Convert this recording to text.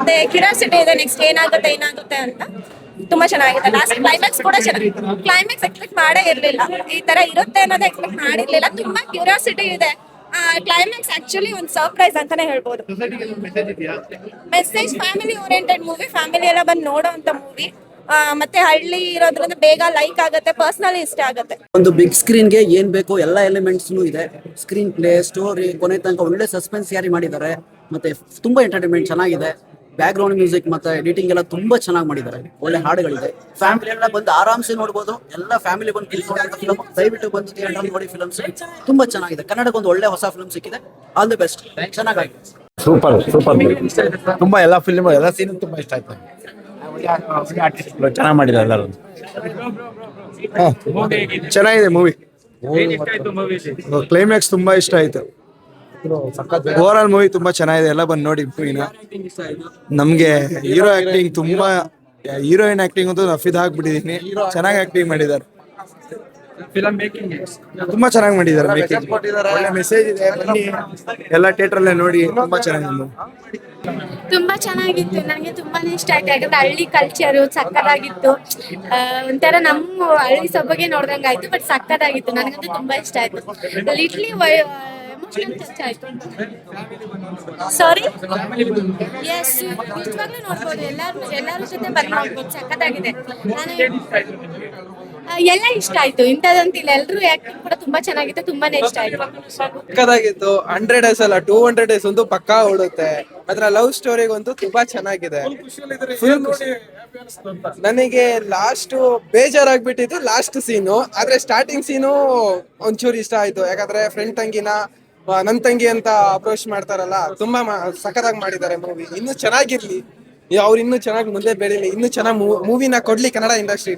ಮತ್ತೆ ಕ್ಯೂರಿಯಾಸಿಟಿ ಇದೆ, ನೆಕ್ಸ್ಟ್ ಏನಾಗುತ್ತೆ ಅಂತ. ತುಂಬಾ ಚೆನ್ನಾಗಿದೆ. ಲಾಸ್ಟ್ ಕ್ಲೈಮ್ಯಾಕ್ಸ್ ಕೂಡ ಚೆನ್ನಾಗಿದೆ. ಕ್ಲೈಮ್ಯಾಕ್ಸ್ ಎಕ್ಸ್ಪೆಕ್ಟ್ ಮಾಡೇ ಇರ್ಲಿಲ್ಲ, ಈ ತರ ಇರುತ್ತೆ ಅನ್ನೋದು ಎಕ್ಸ್ಪೆಕ್ಟ್ ಮಾಡಿರ್ಲಿಲ್ಲ. ತುಂಬಾ ಕ್ಯೂರಿಯಾಸಿಟಿ ಇದೆ. ಕ್ಲೈಮ್ಯಾಕ್ಸ್ ಆಕ್ಚುಲಿ ಒಂದು ಸರ್ಪ್ರೈಸ್ ಅಂತಾನೆ ಹೇಳ್ಬೋದು. Message family oriented movie, family ಎಲ್ಲ ಬಂದು ನೋಡೋ ಅಂತ ಮೂವಿ. ಮತ್ತೆ ಹಳ್ಳಿ ಇರೋದ್ರಿಂದ ಬೇಗ ಲೈಕ್ ಆಗುತ್ತೆ, ಪರ್ಸನಲಿ ಇಷ್ಟ ಆಗುತ್ತೆ. ಒಂದು ಬಿಗ್ ಸ್ಕ್ರೀನ್ಗೆ ಏನ್ ಬೇಕೋ ಎಲ್ಲ ಎಲಿಮೆಂಟ್ಸ್ ಇದೆ. ಸ್ಕ್ರೀನ್ ಪ್ಲೇ, ಸ್ಟೋರಿ, ಕೊನೆ ತನಕ ಒಳ್ಳೆ ಸಸ್ಪೆನ್ಸ್ ಕ್ಯಾರಿ ಮಾಡಿದ್ದಾರೆ. ಮತ್ತೆ ತುಂಬಾ ಎಂಟರ್ಟೈನ್ಮೆಂಟ್ ಚೆನ್ನಾಗಿದೆ. ಬ್ಯಾಕ್ ಗ್ರೌಂಡ್ ಮ್ಯೂಸಿಕ್ ಮತ್ತೆ ಎಡಿಟಿಂಗ್ ಎಲ್ಲ ತುಂಬಾ ಚೆನ್ನಾಗಿ ಮಾಡಿದ್ದಾರೆ. ಒಳ್ಳೆ ಹಾಡುಗಳಿದೆ. ಫ್ಯಾಮಿಲಿ ಎಲ್ಲ ಬಂದು ಆರಾಮ್ಸೆ ನೋಡ್ಬೋದು. ಎಲ್ಲ ಫ್ಯಾಮಿಲಿ ಬಂದು ಫಿಲ್ಮ್ ದಯವಿಟ್ಟು ಬಂದು ಥಿಯೇಟರ್ ನೋಡಿ. ಫಿಲ್ಮ್ಸ್ ತುಂಬಾ ಚೆನ್ನಾಗಿದೆ. ಕನ್ನಡಕ್ಕೆ ಒಂದು ಒಳ್ಳೆ ಹೊಸ ಫಿಲ್ಮ್ ಸಿಕ್ಕಿದೆ. All the best. ಚೆನ್ನಾಗಿದೆ. ಸೂಪರ್ ತುಂಬಾ ಎಲ್ಲ ಫಿಲ್ಮ್ ಎಲ್ಲ ಸೀನ್ ತುಂಬಾ ಇಷ್ಟ ಆಯ್ತು. ಚೆನ್ನಾಗಿ ಮಾಡಿದ್ದಾರೆ ಎಲ್ಲರೂ. ಚೆನ್ನಾಗಿದೆ ಮೂವಿ. ಕ್ಲೈಮ್ಯಾಕ್ಸ್ ತುಂಬಾ ಇಷ್ಟ ಆಯ್ತು. ಓವರ್ ಆಲ್ ಮೂವಿ ತುಂಬಾ ಚೆನ್ನಾಗಿದೆ. ಎಲ್ಲ ಬಂದು ನೋಡಿ ಮೂವಿನ. ನಮ್ಗೆ ಹೀರೋಯಿನ್ ಆಕ್ಟಿಂಗ್ ಅಂತೂ ನಫಿದ್ ಹಾಕ್ಬಿಟ್ಟಿದೀನಿ. ಚೆನ್ನಾಗಿ ಆಕ್ಟಿಂಗ್ ಮಾಡಿದ್ದಾರೆ. ತುಂಬಾ ಚೆನ್ನಾಗಿ ಮಾಡಿದ್ದಾರೆ. ಒಳ್ಳೆ ಮೆಸೇಜ್ ಇದೆ. ಬನ್ನಿ ಎಲ್ಲ ಥಿಯೇಟರ್ ಅಲ್ಲೇ ನೋಡಿ. ತುಂಬಾ ಚೆನ್ನಾಗಿದೆ. ತುಂಬಾ ಚೆನ್ನಾಗಿತ್ತು. ನನಗೆ ತುಂಬಾನೇ ಇಷ್ಟ ಆಯ್ತು. ಯಾಕಂದ್ರೆ ಹಳ್ಳಿ ಕಲ್ಚರು ಸಕ್ಕತ್ತಾಗಿತ್ತು. ಒಂಥರ ನಮ್ಮ ಹಳ್ಳಿ ಸೊಬಗೆ ನೋಡ್ದಂಗಾಯ್ತು. ಬಟ್ ಸಕ್ಕತ್ತಾಗಿತ್ತು. ನನಗಂತೂ ತುಂಬಾ ಇಷ್ಟ ಆಯ್ತು. ಲಿಟ್ಲಿ ಎಮೋಷನಲ್ ಟಚ್ ಆಯ್ತು. ಸಾರಿ, ಎಸ್, ನಿಜವಾಗ್ಲೂ ನೋಡ್ಬೋದು. ಎಲ್ಲಾರ ಜೊತೆ ಬಂದು ನೋಡ್ಬೋದು. ಸಕ್ಕತ್ತಾಗಿದೆ. ಎಲ್ಲ ಇಷ್ಟ ಆಯ್ತು. ಇಂಥದಂತಿಲ್ಲ, ಎಲ್ರು ಆಕ್ಟಿಂಗ್ ಕೂಡ ತುಂಬಾ ಚೆನ್ನಾಗಿತ್ತು. ತುಂಬಾನೇ ಇಷ್ಟ ಆಯ್ತು. ಸಕ್ಕತ್ತಾಗಿತ್ತು. 100 days ಅಲ್ಲ 200 days ಅಂತೂ ಪಕ್ಕಾ ಓಡುತ್ತೆ. ಅದ್ರ ಲವ್ ಸ್ಟೋರಿಗಂತೂ ತುಂಬಾ ಚೆನ್ನಾಗಿದೆ. ನನಗೆ ಲಾಸ್ಟ್ ಬೇಜಾರಾಗ್ಬಿಟ್ಟಿದ್ದು ಲಾಸ್ಟ್ ಸೀನು. ಆದ್ರೆ ಸ್ಟಾರ್ಟಿಂಗ್ ಸೀನು ಒಂಚೂರು ಇಷ್ಟ ಆಯ್ತು. ಯಾಕಂದ್ರೆ ಫ್ರೆಂಡ್ ತಂಗಿನ ನನ್ ತಂಗಿ ಅಂತ ಅಪ್ರೋಚ್ ಮಾಡ್ತಾರಲ್ಲ, ತುಂಬಾ ಸಖತ್ತಾಗಿ ಮಾಡಿದ್ದಾರೆ ಮೂವಿ. ಇನ್ನು ಚೆನ್ನಾಗಿರ್ಲಿ, ಅವ್ರು ಇನ್ನೂ ಚೆನ್ನಾಗಿ ಮುಂದೆ ಬೆಳೀಲಿ, ಇನ್ನೂ ಚೆನ್ನಾಗಿ ಮೂವಿನ ಕೊಡ್ಲಿ ಕನ್ನಡ ಇಂಡಸ್ಟ್ರಿ.